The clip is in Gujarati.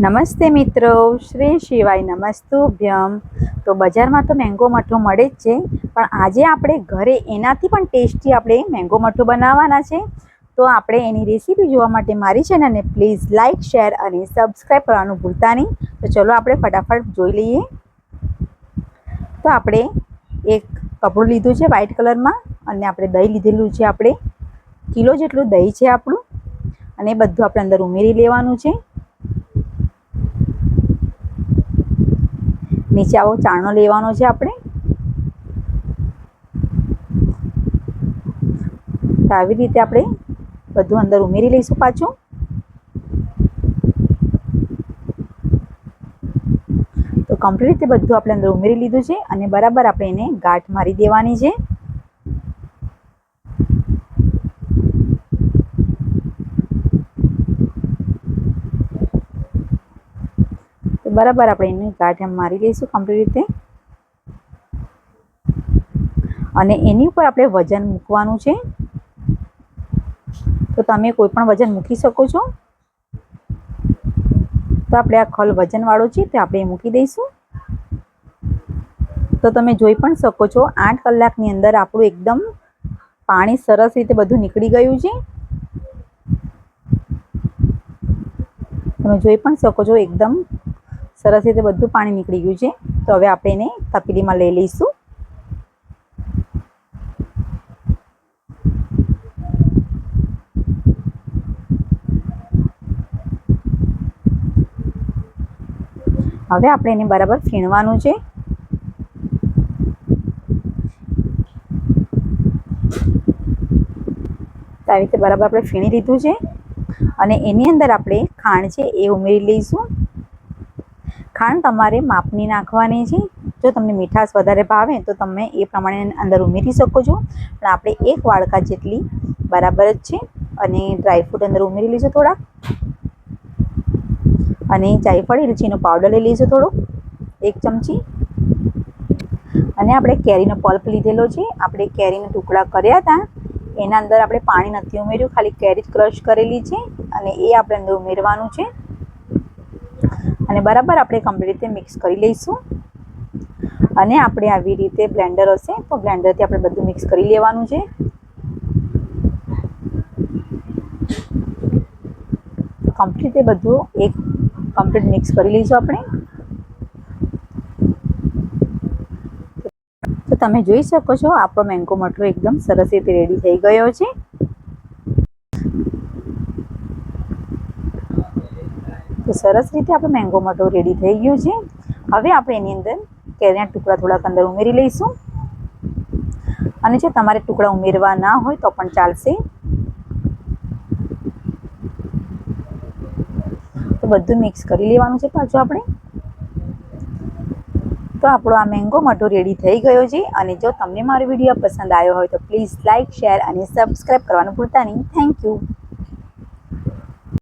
નમસ્તે મિત્રો, શ્રી શિવાય નમસ્તુભ્યમ। તો બજારમાં તો મેંગો મઠો મળે જ છે, પણ આજે આપણે ઘરે એનાથી પણ ટેસ્ટી આપણે મેંગો મઠો બનાવવાના છે। તો આપણે એની રેસીપી જોવા માટે મારી ચેનલને પ્લીઝ લાઇક, શેર અને સબસ્ક્રાઈબ કરવાનું ભૂલતા નહીં। તો ચલો આપણે ફટાફટ જોઈ લઈએ। તો આપણે એક કપડું લીધું છે વ્હાઈટ કલરમાં, અને આપણે દહીં લીધેલું છે, આપણે કિલો જેટલું દહીં છે આપણું, અને એ બધું આપણે અંદર ઉમેરી લેવાનું છે। નીચે આવો ચાણો લેવાનો છે આપણે, તો આવી રીતે આપણે બધું અંદર ઉમેરી લઈશું પાછું। તો કમ્પ્લીટ રીતે બધું આપણે અંદર ઉમેરી લીધું છે, અને બરાબર આપણે એને ગાંઠ મારી દેવાની છે। તો બરાબર આપણે એને ગાંઠ મારી લઈશું કમ્પ્લીટ રીતે, અને એની ઉપર આપણે વજન મૂકવાનું છે। તો તમે કોઈ પણ વજન મૂકી શકો છો। તો આપણે આ ખલ વજનવાળો છે તે આપણે મૂકી દઈશું। તો તમે જોઈ પણ શકો છો 8 કલાકની અંદર આપણું એકદમ પાણી સરસ રીતે બધું નીકળી ગયું છે। તમે જોઈ પણ શકો છો એકદમ સરસ રીતે બધું પાણી નીકળી ગયું છે। તો હવે આપણે એને તપેલીમાં લઈ લઈશું। હવે આપણે એને બરાબર ફીણવાનું છે। તો આવી રીતે બરાબર આપણે ફીણી લીધું છે, અને એની અંદર આપણે ખાંડ છે એ ઉમેરી લઈશું। ખાંડ તમારે માપની નાખવાની છે। જો તમને મીઠાશ વધારે ભાવે તો તમે એ પ્રમાણે અંદર ઉમેરી શકો છો, પણ આપણે 1 વાડકા જેટલી બરાબર જ છે। અને ડ્રાયફ્રૂટ અંદર ઉમેરી લઈશું થોડાક, અને જાયફળ ઇલાયચીનો પાવડર લઈ લઈશું થોડો 1 ચમચી, અને આપણે કેરીનો પલ્પ લીધેલો છે, આપણે કેરીના ટુકડા કર્યા હતા, એના અંદર આપણે પાણી નથી ઉમેર્યું, ખાલી કેરી ક્રશ કરેલી છે, અને એ આપણે અંદર ઉમેરવાનું છે, અને બરાબર આપણે કમ્પ્લીટ રીતે મિક્સ કરી લઈશું। અને આપણે આવી રીતે બ્લેન્ડર હશે તો બ્લેન્ડરથી આપણે બધું મિક્સ કરી લેવાનું છે। કમ્પ્લીટ રીતે બધું કમ્પ્લીટ મિક્સ કરી લઈશું આપણે। તો તમે જોઈ શકો છો આપણો મેંગો મઠો એકદમ સરસ રીતે રેડી થઈ ગયો છે। તો સરસ રીતે આપણો મેંગો મઠો રેડી થઈ ગયો છે। હવે આપણે એની અંદર કેરીના ટુકડા થોડાક અંદર ઉમેરી લઈશું, અને જો તમારે ટુકડા ઉમેરવા ના હોય તો પણ ચાલશે। તો બધું મિક્સ કરી લેવાનું છે પાછું આપણે। તો આપણો આ મેંગો મઠો રેડી થઈ ગયો છે, અને જો તમને મારો વિડીયો પસંદ આવ્યો હોય તો પ્લીઝ લાઇક, શેર અને સબસ્ક્રાઈબ કરવાનું ભૂલતા નહીં। Thank you.